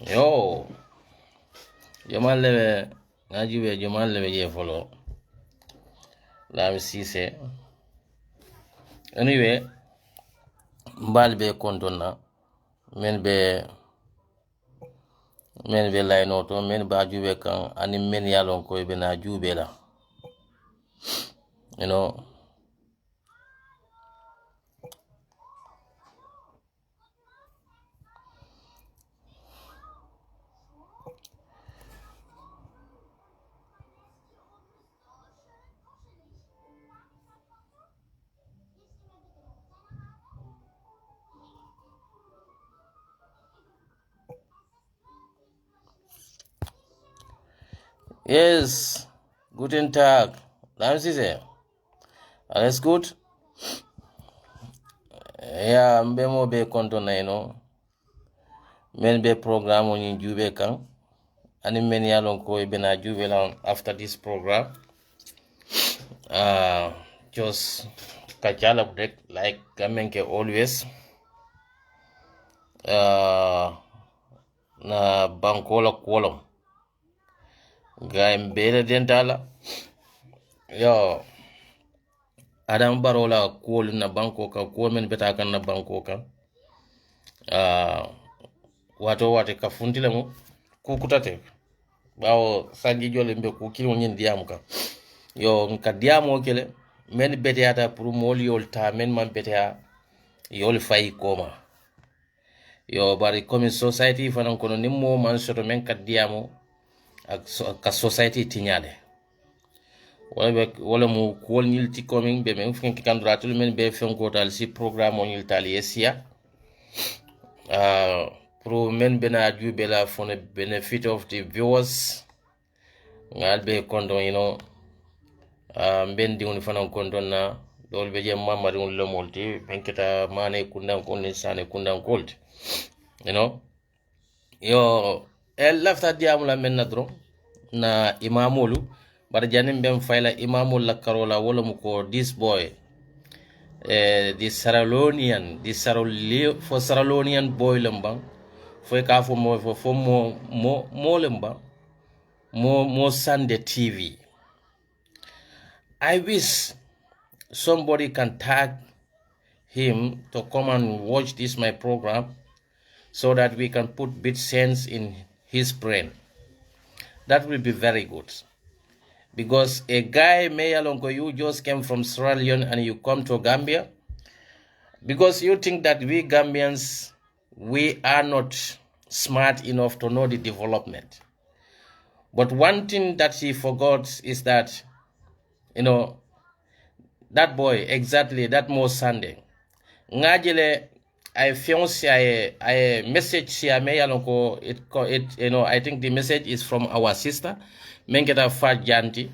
Yo, Jamal lebe, najube Jamal lebe je follow. La Misuse. Anyway, mbal be kontona. Men be line to men ba jube kan ani men yalon ko be na jube la. You know. Yes, guten Tag. La Misuse. Alles gut? Yeah, mbe mo be kontona men be program on jube kan ani men yalon ko be na jube la after this program. Just kachala break like Gamenke always. Na bankola kolom. Gaim bele dentala. Yo. Adam barola kol na banko ka kol men beta kan na banko ka. Wato wate ka funtile mo kukutate. Bawo sanji jole mbe ku kilo nyin diam ka. Yo nka diamo kele men bete ata pour mol yol ta men man bete yol fay koma. Yo bari comme society fanan kono nimmo man soto men ka diamo ka society tinyade. Wala mo kol nil ti coming be men fenki kandratul men be fenko dal si programme on il tali Essa. Pro men bena jube la for the benefit of the viewers. Ngal be kondo ben di on fanan kondo na dol be je mamma di on lomolti benketa mane kundan kon sane kundan kolt. Yo el lafta diamula men nadro na imamulu bar janim ben fayla imamul la karola wala muko this boy the Saralonian boy lembang foi ka fo mo lembang Mo Sandi TV. I wish somebody can tag him to come and watch this my program so that we can put bit sense in his brain. That will be very good. Because a guy, Mayalongo, you just came from Sierra Leone and you come to Gambia. Because you think that we Gambians, we are not smart enough to know the development. But one thing that he forgot is that, that boy, exactly, that Mo Sandi. Ngajele, I message here, Mayalongo, I think the message is from our sister, Mengeta Fadjanti,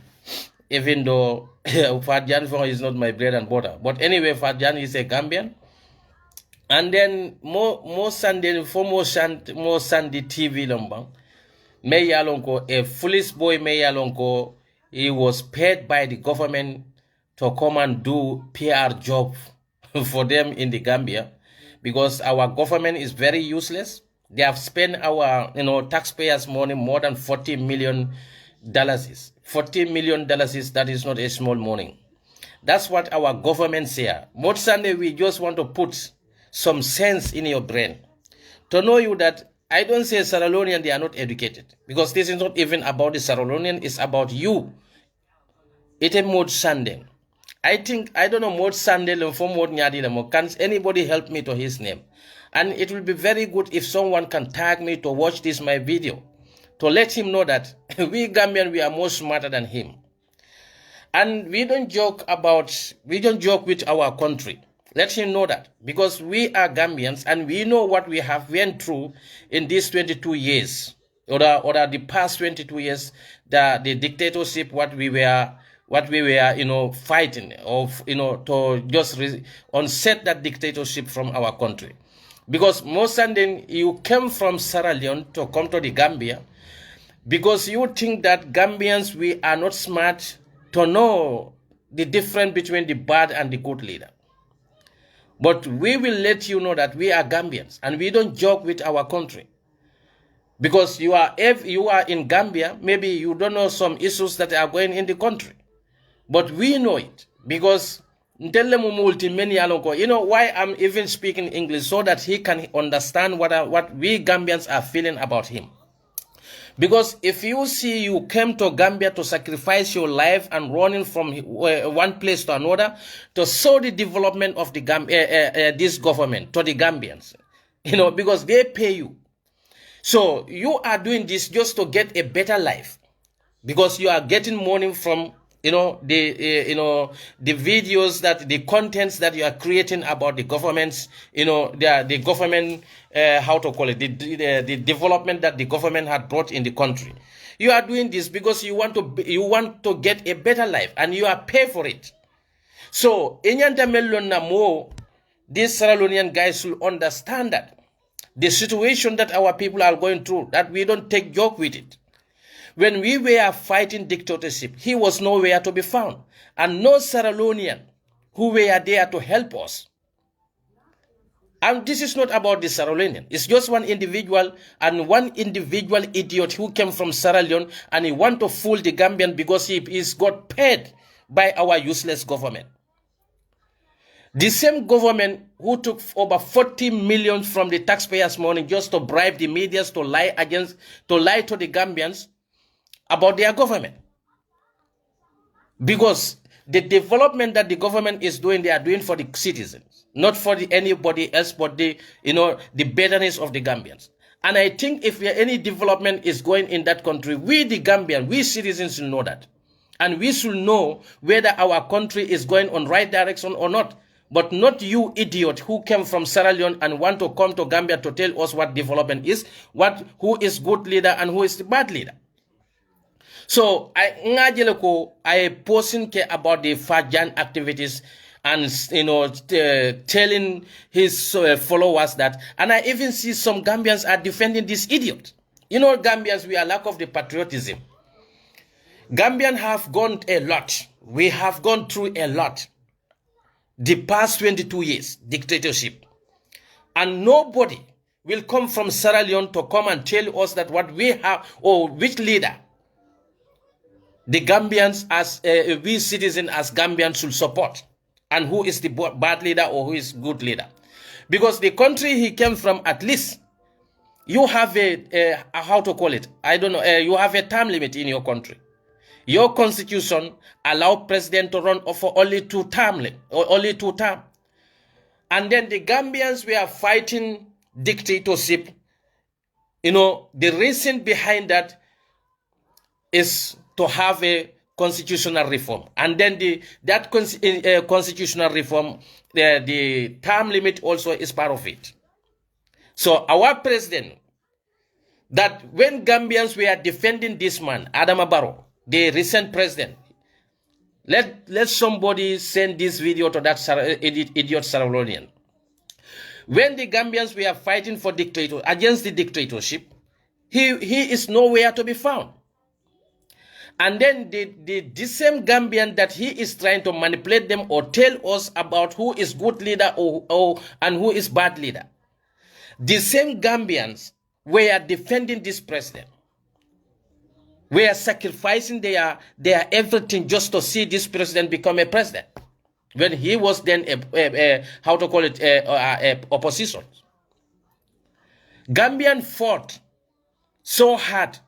even though Fadjan is not my bread and butter. But anyway, Fadjan is a Gambian. And then Mo Sandi TV Lombang, Mayalongo, a foolish boy Mayalongo, he was paid by the government to come and do PR job for them in the Gambia, because our government is very useless. They have spent our taxpayers' money more than $40 million. $40 million, that is not a small money. That's what our government say. Mo Sandi, we just want to put some sense in your brain to know you that I don't say Saralonian, they are not educated, because this is not even about the Saralonian, it's about you. It is Mo Sandi. I don't know Mo Sandi from Mo Nyadi. Can anybody help me to his name? And it will be very good if someone can tag me to watch this my video, to let him know that we Gambian, we are more smarter than him. And we don't joke with our country. Let him know that, because we are Gambians and we know what we have went through in these 22 years, or the past 22 years, the dictatorship, what we were fighting of, to just unset that dictatorship from our country. Because Mo Sandi, you came from Sierra Leone to come to the Gambia because you think that Gambians, we are not smart to know the difference between the bad and the good leader. But we will let you know that we are Gambians and we don't joke with our country. Because if you are in Gambia, maybe you don't know some issues that are going in the country. But we know it because you know why I'm even speaking English, so that he can understand what we Gambians are feeling about him. Because if you see you came to Gambia to sacrifice your life and running from one place to another to show the development of the this government to the Gambians, you know, because they pay you. So you are doing this just to get a better life, because you are getting money from the videos, that the contents that you are creating about the governments, the government, how to call it, the development that the government had brought in the country. You are doing this because you want to get a better life, and you are paid for it. So Inyanta Melon Namo, these Sierra Leonean guys should understand that the situation that our people are going through, that we don't take joke with it. When we were fighting dictatorship, he was nowhere to be found, and no Sierra Leonean who were there to help us. And this is not about the Sierra Leonean. It's just one individual, and one individual idiot who came from Sierra Leone, and he want to fool the Gambian because he is got paid by our useless government. The same government who took over 40 million from the taxpayers' money just to bribe the media to lie to the Gambians about their government. Because the development that the government is doing, they are doing for the citizens, not for anybody else, but the betterness of the Gambians. And I think if any development is going in that country, we the Gambian, we citizens should know that. And we should know whether our country is going on right direction or not. But not you idiot who came from Sierra Leone and want to come to Gambia to tell us what development is, who is good leader and who is the bad leader. So I posting about the Fajan activities, and telling his followers that, and I even see some Gambians are defending this idiot. Gambians, we are lack of the patriotism. Gambians have gone a lot. We have gone through a lot. The past 22 years, dictatorship. And nobody will come from Sierra Leone to come and tell us that what we have, or which leader the Gambians, as we citizens as Gambians, should support, and who is the bad leader or who is good leader. Because the country he came from, at least you have how to call it, I don't know, you have a term limit in your country. Your constitution allows president to run for only two terms. And then the Gambians were fighting dictatorship. The reason behind that is to have a constitutional reform. And then that constitutional reform, the term limit also is part of it. So our president, that when Gambians were defending this man, Adama Barrow, the recent president, let somebody send this video to that idiot Sierra Leonean. When the Gambians were fighting for against the dictatorship, he is nowhere to be found. And then the same Gambian that he is trying to manipulate them or tell us about who is good leader and who is bad leader, the same Gambians were defending this president. We are sacrificing their everything just to see this president become a president, when he was then how to call it, opposition. Gambian fought so hard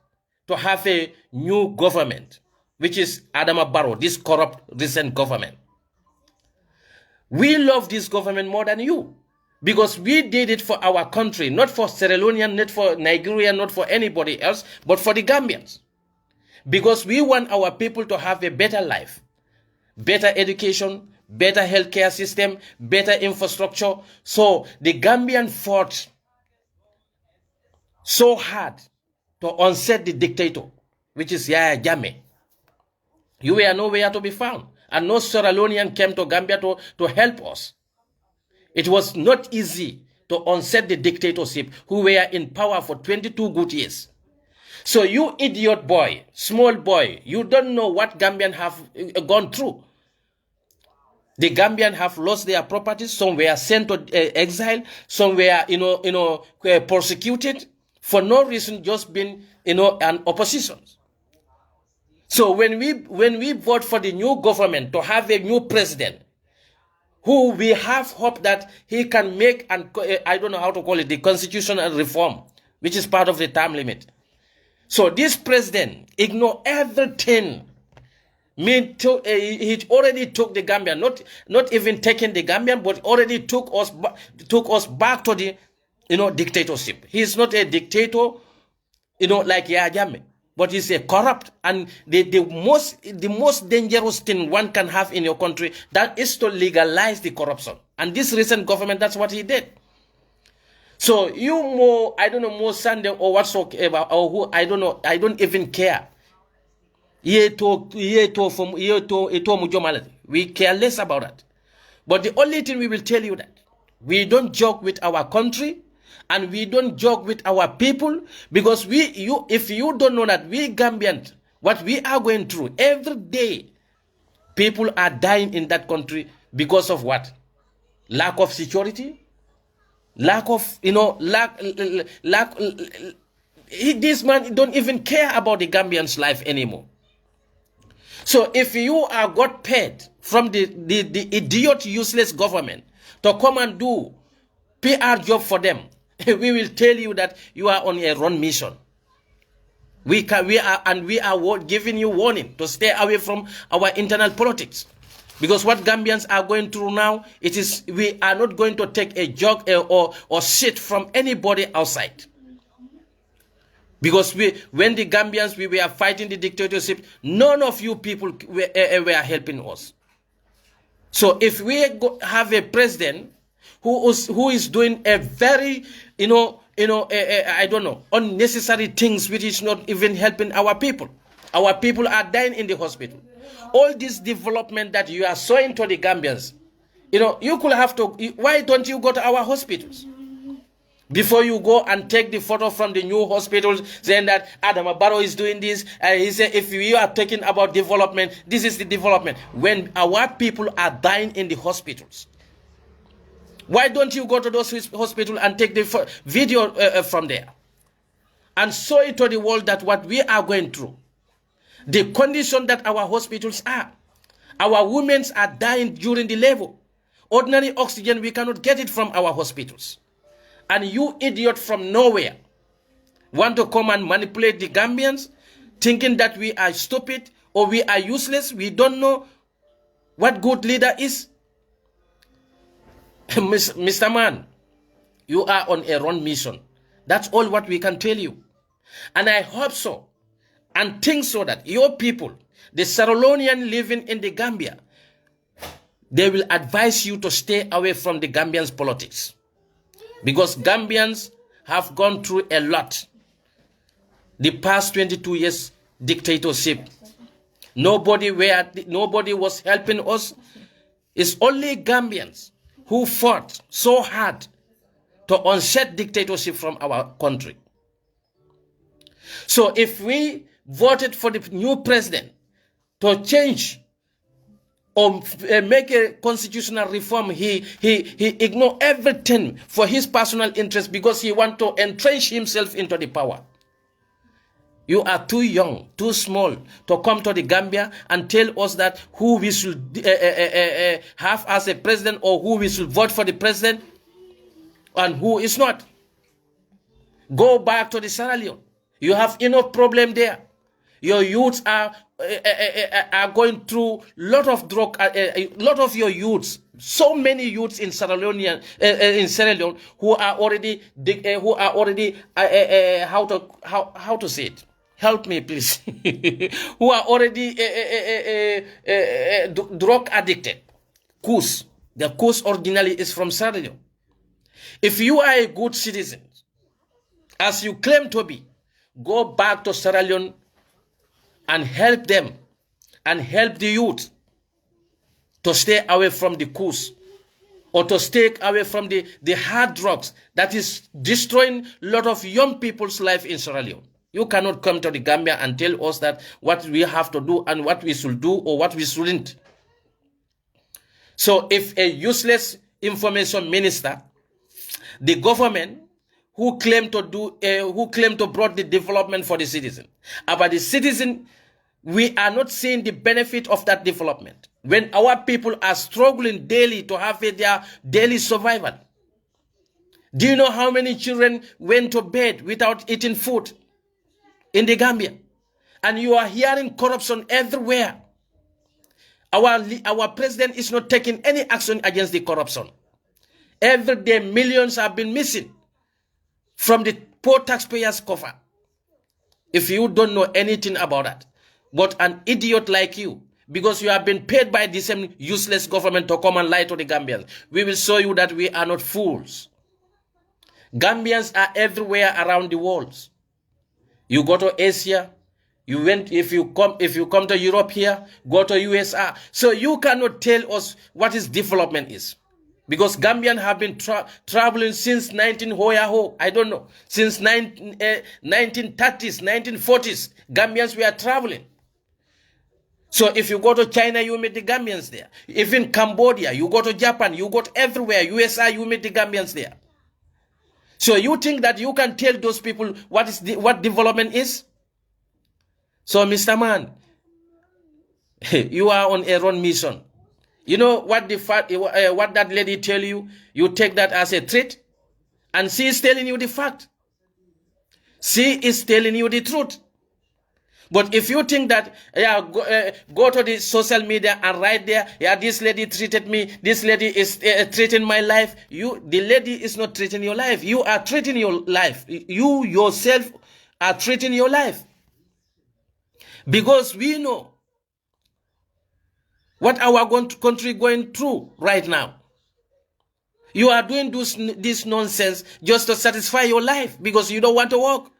to have a new government, which is Adama Barrow, this corrupt recent government. We love this government more than you, because we did it for our country, not for Sierra Leonean, not for Nigeria, not for anybody else, but for the Gambians. Because we want our people to have a better life, better education, better healthcare system, better infrastructure. So the Gambian fought so hard to unseat the dictator, which is Yaya Jammeh. You were nowhere to be found, and no Sierra Leonean came to Gambia to help us. It was not easy to unseat the dictatorship who were in power for 22 good years. So you idiot boy, small boy, you don't know what Gambian have gone through. The Gambian have lost their properties. Some were sent to exile. Some were, persecuted for no reason, just being, an opposition. So when we vote for the new government to have a new president, who we have hope that he can make, and I don't know how to call it, the constitutional reform, which is part of the term limit. So this president ignore everything. He already took the Gambian, not even taking the Gambian, but already took us back to the dictatorship. He's not a dictator, like Yahya Jammeh, but he's a corrupt, and the most dangerous thing one can have in your country, that is to legalize the corruption. And this recent government, that's what he did. So I don't know, Mo Sandi or whatsoever, or who, I don't know, I don't even care. We care less about that. But the only thing we will tell you that we don't joke with our country, and we don't joke with our people, because if you don't know that we Gambians, what we are going through every day, people are dying in that country because of what? Lack of security, lack of, this man don't even care about the Gambians' life anymore. So if you are got paid from the idiot, useless government to come and do PR job for them, we will tell you that you are on a wrong mission. We are giving you warning to stay away from our internal politics, because what Gambians are going through now, we are not going to take a job or shit from anybody outside. Because when the Gambians we were fighting the dictatorship, none of you people were helping us. So if we have a president who is doing a very I don't know, unnecessary things which is not even helping our people. Our people are dying in the hospital. All this development that you are showing to the Gambians, you could have to. Why don't you go to our hospitals? Before you go and take the photo from the new hospitals saying that Adam Barrow is doing this, he said if you are talking about development, this is the development. When our people are dying in the hospitals, why don't you go to those hospitals and take the video from there and show it to the world that what we are going through, the condition that our hospitals are. Our women are dying during the labor. Ordinary oxygen, we cannot get it from our hospitals. And you idiot from nowhere want to come and manipulate the Gambians, thinking that we are stupid or we are useless. We don't know what good leader is. Mr. Man, you are on a wrong mission. That's all what we can tell you. And I hope so and think so that your people, the Sierra Leonean living in the Gambia, they will advise you to stay away from the Gambians' politics. Because Gambians have gone through a lot. The past 22 years dictatorship. Nobody was helping us. It's only Gambians who fought so hard to unset dictatorship from our country. So if we voted for the new president to change or make a constitutional reform, he ignore everything for his personal interest because he want to entrench himself into the power. You are too young, too small to come to the Gambia and tell us that who we should have as a president or who we should vote for the president and who is not. Go back to the Sierra Leone. You have enough problem there. Your youths are going through lot of drug. A lot of your youths, so many youths in Sierra Leone, who are already how to say it? Help me, please. Who are already drug addicted. Kus. The Kus originally is from Sierra Leone. If you are a good citizen, as you claim to be, go back to Sierra Leone and help them and help the youth to stay away from the Kus or to stay away from the hard drugs that is destroying a lot of young people's life in Sierra Leone. You cannot come to the Gambia and tell us that what we have to do and what we should do or what we shouldn't. So if a useless information minister, the government who claim to brought the development for the citizen, but the citizen, we are not seeing the benefit of that development when our people are struggling daily to have their daily survival. Do you know how many children went to bed without eating food in the Gambia? And you are hearing corruption everywhere. Our president is not taking any action against the corruption. Every day, millions have been missing from the poor taxpayers' cover. If you don't know anything about that, but an idiot like you, because you have been paid by the same useless government to come and lie to the Gambians, we will show you that we are not fools. Gambians are everywhere around the world. You go to Asia, if you come to Europe here, go to USA. So you cannot tell us what is development is. Because Gambians have been traveling since 1900, I don't know, since 1930s, 1940s, Gambians were traveling. So if you go to China, you meet the Gambians there. If in Cambodia, you go to Japan, you go to everywhere, USA, you meet the Gambians there. So you think that you can tell those people what development is? So Mr. Man, you are on a wrong mission. You know what what that lady tell you? You take that as a threat, and she is telling you the fact. She is telling you the truth. But if you think that, go to the social media and write there, this lady treated me, this lady is treating my life. The lady is not treating your life. You are treating your life. You yourself are treating your life. Because we know what our country going through right now. You are doing this nonsense just to satisfy your life because you don't want to work.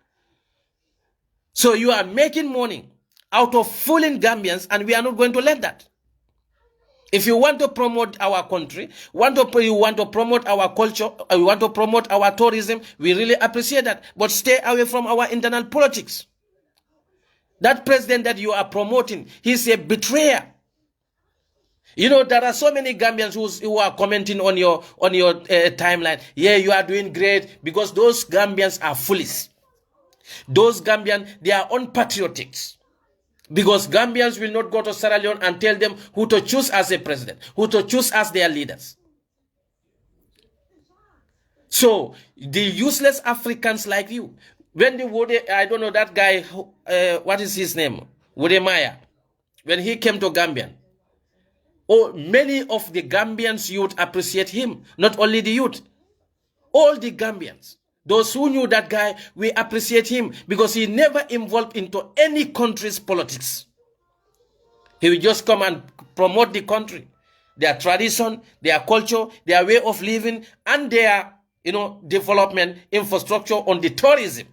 So you are making money out of fooling Gambians, and we are not going to let that. If you want to promote our country, you want to promote our culture, you want to promote our tourism, we really appreciate that. But stay away from our internal politics. That president that you are promoting, he's a betrayer. You know, there are so many Gambians who are commenting on your timeline. Yeah, you are doing great, because those Gambians are foolish. Those Gambians, they are unpatriotic. Because Gambians will not go to Sierra Leone and tell them who to choose as a president, who to choose as their leaders. So, the useless Africans like you, when I don't know that guy, what is his name? Wode Maya, when he came to Gambian, many of the Gambians youth appreciate him. Not only the youth, all the Gambians. Those who knew that guy, we appreciate him because he never involved into any country's politics. He will just come and promote the country, their tradition, their culture, their way of living, and their development infrastructure on the tourism.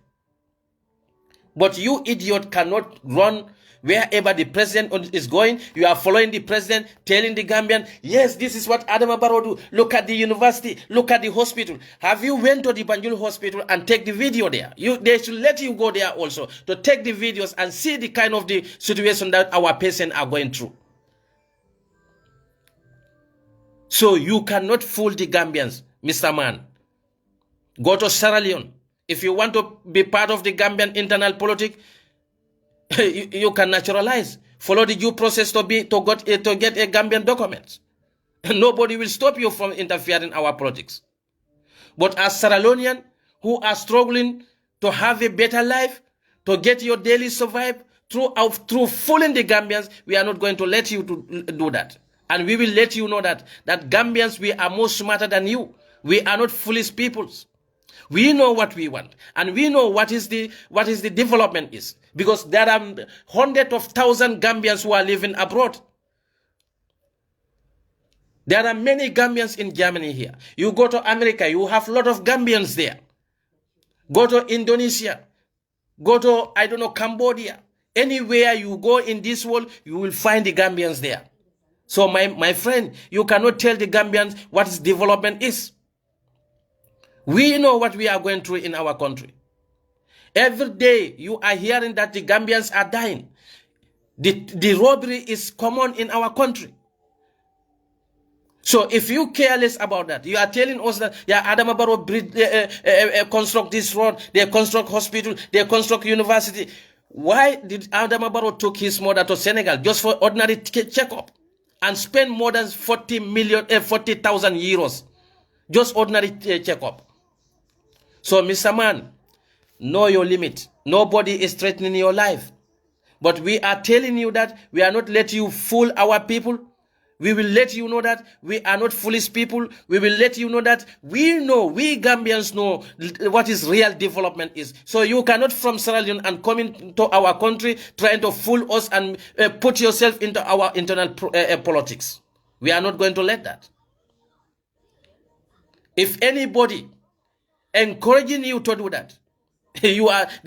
But you idiot cannot run wherever the president is going. You are following the president, telling the Gambian, yes, this is what Adama Barrow do. Look at the university, look at the hospital. Have you went to the Banjul hospital and take the video there? They should let you go there also to take the videos and see the kind of the situation that our patients are going through. So you cannot fool the Gambians, Mr. Man. Go to Sierra Leone. If you want to be part of the Gambian internal politics, you can naturalize. Follow the due process to get a Gambian document. Nobody will stop you from interfering in our politics. But as Sierra Leoneans who are struggling to have a better life, to get your daily survive through fooling the Gambians, we are not going to let you to do that. And we will let you know that Gambians, we are more smarter than you. We are not foolish peoples. We know what we want, and we know what is the development is, because there are hundreds of thousands Gambians who are living abroad. There are many Gambians in Germany here. You go to America, you have a lot of Gambians there. Go to Indonesia, go to Cambodia. Anywhere you go in this world, you will find the Gambians there. So my friend, you cannot tell the Gambians what is development is. We know what we are going through in our country. Every day you are hearing that the Gambians are dying. The robbery is common in our country. So if you care less about that, you are telling us that, yeah, Adama Barrow construct this road, they construct hospital, they construct university. Why did Adama Barrow took his mother to Senegal just for ordinary checkup and spend more than 40,000 euros, just ordinary checkup? So, Mr. Man, know your limit. Nobody is threatening your life. But we are telling you that we are not letting you fool our people. We will let you know that we are not foolish people. We will let you know that we Gambians know what is real development is. So you cannot from Sierra Leone and come into our country trying to fool us and put yourself into our internal politics. We are not going to let that. If anybody encouraging you to do that, they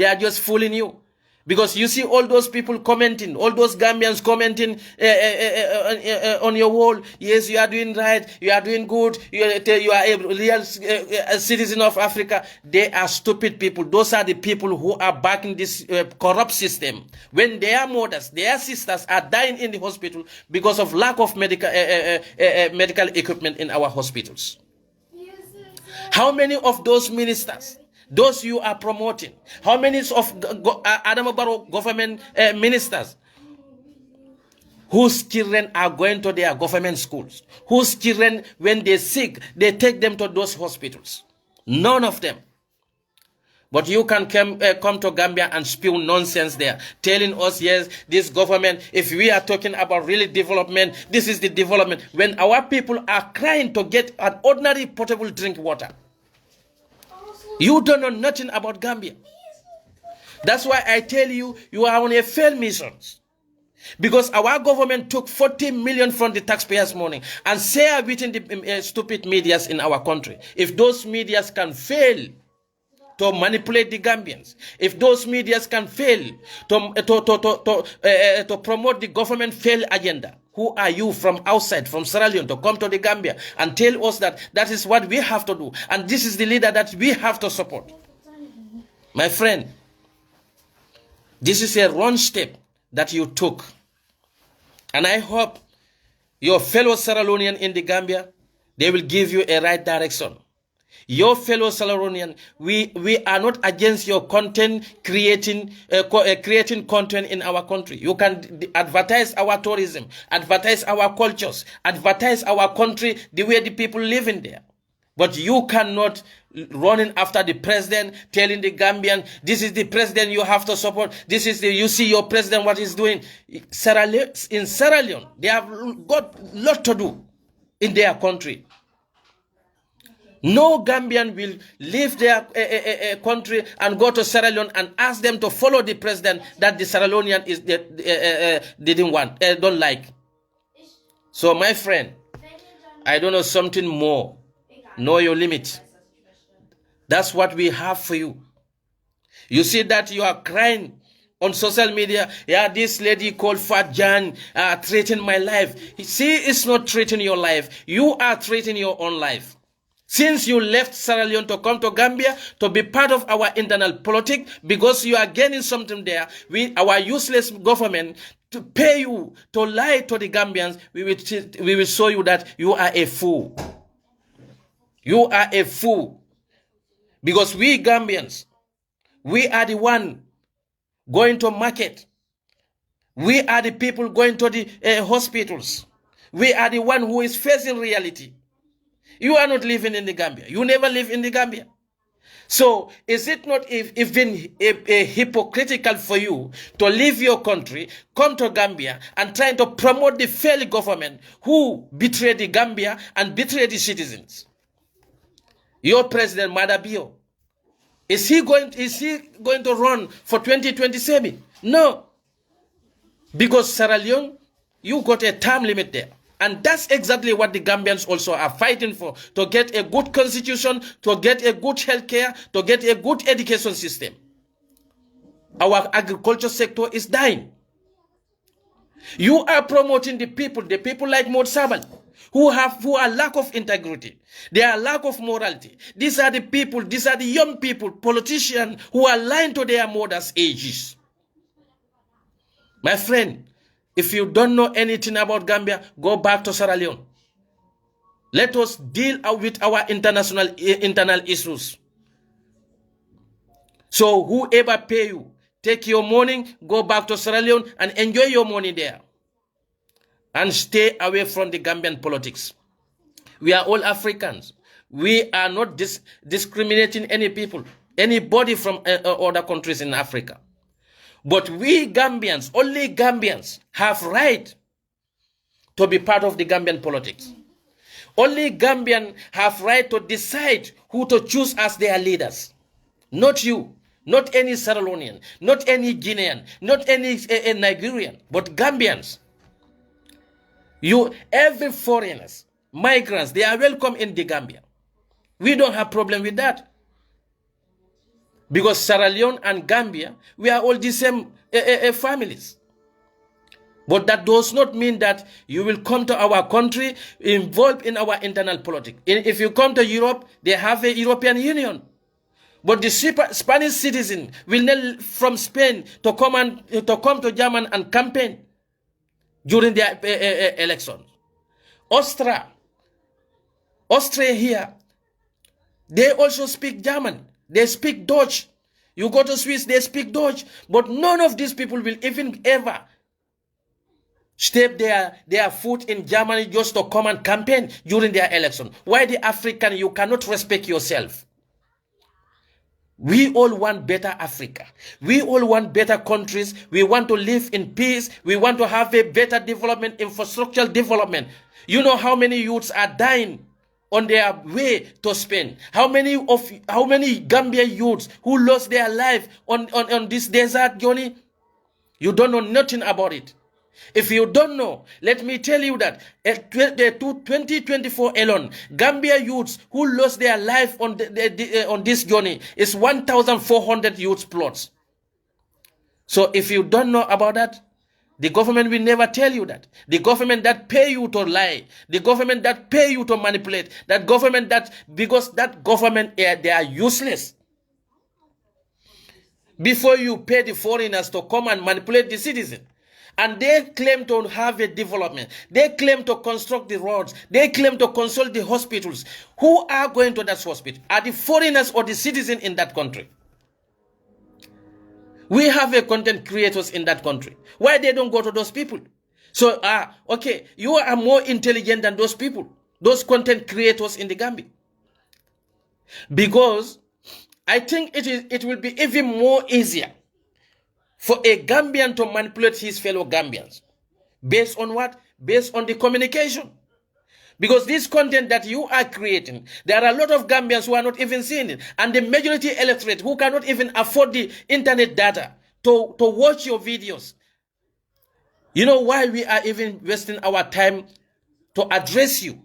are just fooling you. Because you see all those people commenting, all those Gambians commenting on your wall. Yes, you are doing right. You are doing good. You are a real citizen of Africa. They are stupid people. Those are the people who are backing this corrupt system. When their mothers, their sisters are dying in the hospital because of lack of medical equipment in our hospitals. How many of those ministers, those you are promoting, how many of Adama Barrow government ministers whose children are going to their government schools, whose children, when they're sick, they take them to those hospitals? None of them. But you can come to Gambia and spew nonsense there, telling us, yes, this government, if we are talking about really development, this is the development. When our people are crying to get an ordinary potable drink water, you don't know nothing about Gambia. That's why I tell you, you are on a failed mission. Because our government took 40 million from the taxpayers' money and share within the stupid medias in our country. If those medias can fail to manipulate the Gambians, if those medias can fail to promote the government failed agenda, who are you from outside, from Sierra Leone, to come to the Gambia and tell us that that is what we have to do and this is the leader that we have to support? My friend, this is a wrong step that you took. And I hope your fellow Sierra Leonean in the Gambia, they will give you a right direction. Your fellow Sierra Leonean, we are not against your content creating content in our country. You can advertise our tourism, advertise our cultures, advertise our country the way the people live in there. But you cannot running after the president, telling the Gambian, this is the president you have to support. This is you see your president what he's doing. In Sierra Leone, they have got a lot to do in their country. No Gambian will leave their country and go to Sierra Leone and ask them to follow the president that the Sierra Leonean don't like. So my friend, I don't know something more. Know your limit. That's what we have for you. You see that you are crying on social media. Yeah, this lady called Fat Jan threatening my life. See, it's not threatening your life. You are threatening your own life. Since you left Sierra Leone to come to Gambia to be part of our internal politics, because you are gaining something there, our useless government, to pay you to lie to the Gambians, we will show you that you are a fool. You are a fool. Because we Gambians, we are the one going to market. We are the people going to the hospitals. We are the one who is facing reality. You are not living in the Gambia. You never live in the Gambia. So is it not even hypocritical for you to leave your country, come to Gambia and trying to promote the failed government who betrayed the Gambia and betrayed the citizens? Your president, Madabio, is he going to run for 2027? No. Because Sierra Leone, you got a term limit there. And that's exactly what the Gambians also are fighting for, to get a good constitution, to get a good health care, to get a good education system. Our agriculture sector is dying. You are promoting the people like Mo Sandi, who are lack of integrity. They are lack of morality. These are the people, these are the young people, politicians who are lying to their mothers' ages. My friend, if you don't know anything about Gambia, go back to Sierra Leone. Let us deal with our internal issues. So whoever pay you, take your money, go back to Sierra Leone and enjoy your money there. And stay away from the Gambian politics. We are all Africans. We are not discriminating any people, anybody from other countries in Africa. But we Gambians, only Gambians, have right to be part of the Gambian politics. Only Gambians have right to decide who to choose as their leaders. Not you, not any Sierra Leonean, not any Guinean, not any Nigerian, but Gambians. Every foreigners, migrants, they are welcome in the Gambia. We don't have problem with that. Because Sierra Leone and Gambia, we are all the same families. But that does not mean that you will come to our country involved in our internal politics. If you come to Europe, they have a European Union. But the Spanish citizen will not from Spain to come to Germany and campaign during their elections. Austria here, they also speak German. They speak Dutch. You go to Swiss, they speak Dutch. But none of these people will even ever step their foot in Germany just to come and campaign during their election. Why the African, you cannot respect yourself? We all want better Africa. We all want better countries. We want to live in peace. We want to have a better development, infrastructural development. You know how many youths are dying on their way to Spain? How many Gambian youths who lost their life on this desert journey? You don't know nothing about it. If you don't know, let me tell you that 2024 alone, Gambia youths who lost their life on this journey is 1,400 youths plots. So if you don't know about that, the government will never tell you that. The government that pay you to lie, the government that pay you to manipulate, because that government, they are useless. Before you pay the foreigners to come and manipulate the citizen, and they claim to have a development. They claim to construct the roads. They claim to construct the hospitals. Who are going to that hospital? Are the foreigners or the citizens in that country? We have a content creators in that country. Why they don't go to those people? So, okay, you are more intelligent than those people, those content creators in the Gambia. Because I think it will be even more easier for a Gambian to manipulate his fellow Gambians. Based on what? Based on the communication. Because this content that you are creating, there are a lot of Gambians who are not even seeing it. And the majority electorate who cannot even afford the internet data to watch your videos. You know why we are even wasting our time to address you?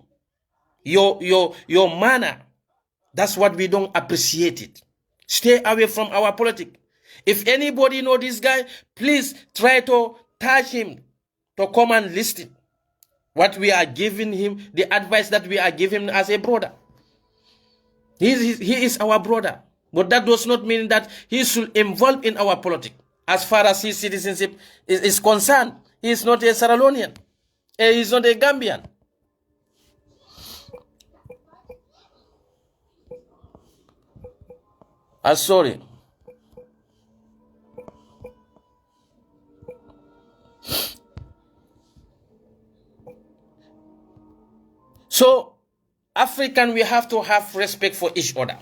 Your manner. That's what we don't appreciate it. Stay away from our politics. If anybody know this guy, please try to touch him to come and listen. What we are giving him, the advice that we are giving him as a brother. He is our brother. But that does not mean that he should involve in our politics. As far as his citizenship is concerned, he is not a Sierra Leonean. He is not a Gambian. I'm sorry. So, African, we have to have respect for each other.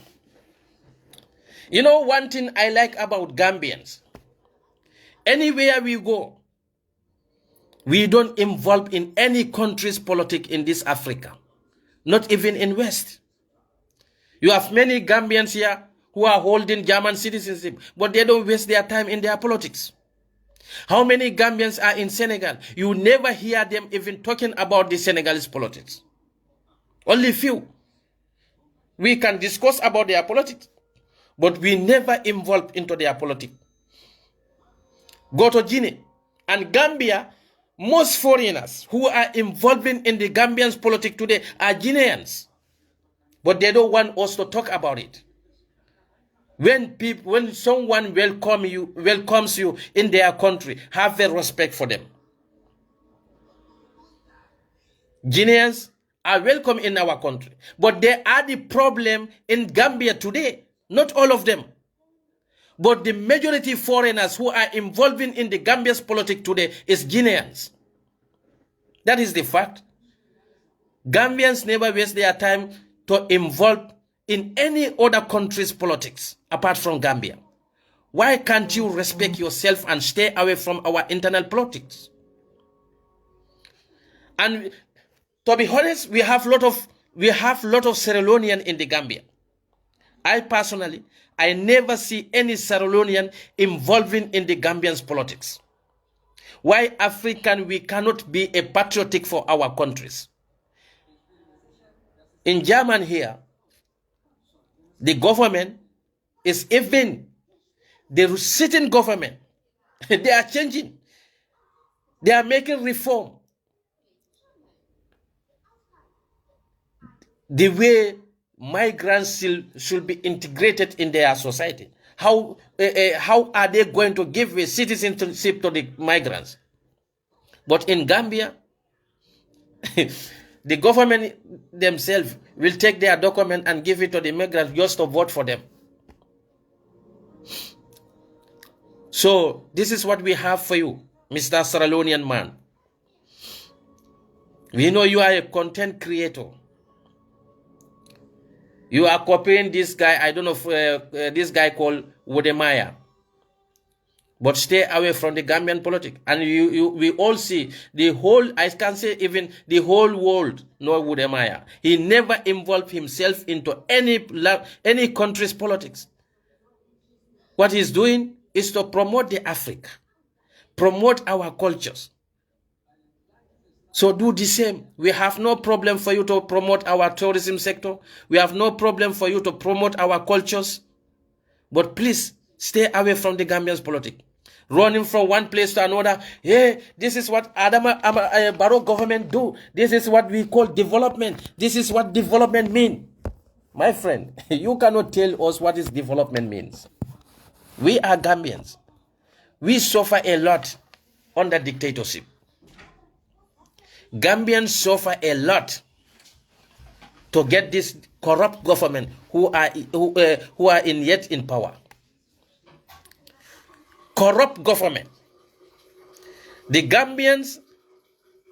You know, one thing I like about Gambians, anywhere we go, we don't involve in any country's politics in this Africa, not even in West. You have many Gambians here who are holding German citizenship, but they don't waste their time in their politics. How many Gambians are in Senegal? You never hear them even talking about the Senegalese politics. Only few. We can discuss about their politics, but we never involve into their politics. Go to Guinea and Gambia, most foreigners who are involving in the Gambians' politics today are Guineans, but they don't want us to talk about it. When someone welcomes you in their country, have a respect for them. Guineans are welcome in our country. But they are the problem in Gambia today. Not all of them. But the majority foreigners who are involving in the Gambia's politics today is Guineans. That is the fact. Gambians never waste their time to involve in any other country's politics apart from Gambia. Why can't you respect yourself and stay away from our internal politics? And to be honest, we have lot of Sierra Leonean in the Gambia. I personally, I never see any Sierra Leonean involving in the Gambian's politics. Why African we cannot be a patriotic for our countries? In Germany here, the government is even the sitting government. They are changing. They are making reform. The way migrants should be integrated in their society. How are they going to give a citizenship to the migrants? But in Gambia, the government themselves will take their document and give it to the migrants just to vote for them. So this is what we have for you, Mr. Sierra Leonean man. We know you are a content creator. You are copying this guy, I don't know if this guy called Wodemaya. But stay away from the Gambian politics. And we all see the whole, I can say even the whole world know Wodemaya. He never involved himself into any country's politics. What he's doing is to promote the Africa, promote our cultures. So do the same. We have no problem for you to promote our tourism sector. We have no problem for you to promote our cultures. But please stay away from the Gambian's politics. Running from one place to another. Hey, this is what Barrow government do. This is what we call development. This is what development means. My friend, you cannot tell us what is development means. We are Gambians. We suffer a lot under dictatorship. Gambians suffer a lot to get this corrupt government who are yet in power. Corrupt government. The Gambians,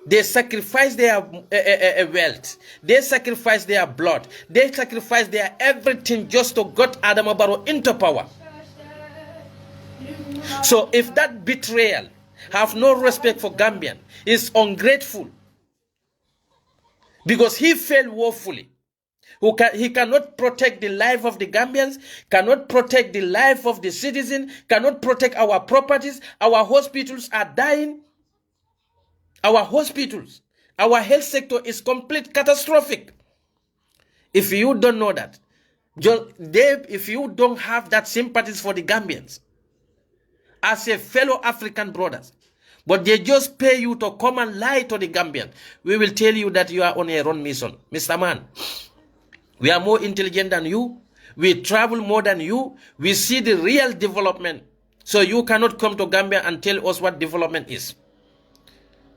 they sacrifice their wealth. They sacrifice their blood. They sacrifice their everything just to get Adama Barrow into power. So if that betrayal have no respect for Gambian, is ungrateful, because he failed woefully. He cannot protect the life of the Gambians, cannot protect the life of the citizen, cannot protect our properties. Our hospitals are dying. Our hospitals, our health sector is complete catastrophic. If you don't know that, if you don't have that sympathies for the Gambians, as a fellow African brothers, but they just pay you to come and lie to the Gambian, we will tell you that you are on a wrong mission. Mr. Man, we are more intelligent than you. We travel more than you. We see the real development. So you cannot come to Gambia and tell us what development is.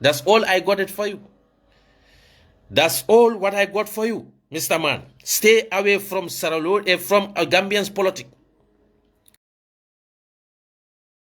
That's all I got it for you. That's all what I got for you, Mr. Man. Stay away from Gambian's politics.